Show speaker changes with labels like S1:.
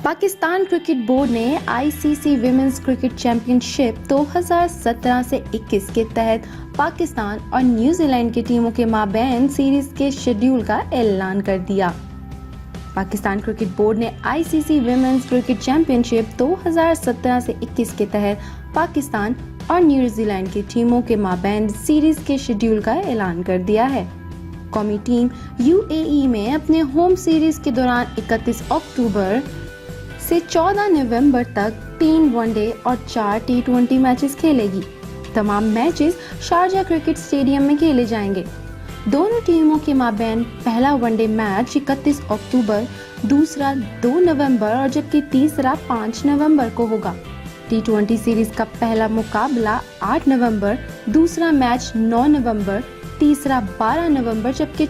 S1: Pakistan cricket board ने ICC women's cricket championship 2017 से 21 के तहत पाकिस्तान और न्यूजीलैंड की टीमों के माबैन सीरीज के शेड्यूल का ऐलान कर दिया। पाकिस्तान क्रिकेट बोर्ड ने आईसीसी विमेंस क्रिकेट चैंपियनशिप 2017 से 21 के तहत पाकिस्तान और न्यूजीलैंड की टीमों के माबैन सीरीज के शेड्यूल का ऐलान कर दिया है। कौमी टीम यूएई में अपने होम सीरीज के दौरान 31 अक्टूबर से 14 नवंबर तक 3 वनडे और 4 टी20 मैचेस खेलेगी। तमाम मैचेस शारजा क्रिकेट स्टेडियम में खेले जाएंगे। दोनों टीमों के माबैन पहला वनडे मैच 31 अक्टूबर, दूसरा 2 नवंबर और जबकि तीसरा 5 नवंबर को होगा। टी20 सीरीज का पहला मुकाबला 8 नवंबर, दूसरा मैच 9 नवंबर, तीसरा 12 नवंबर जबकि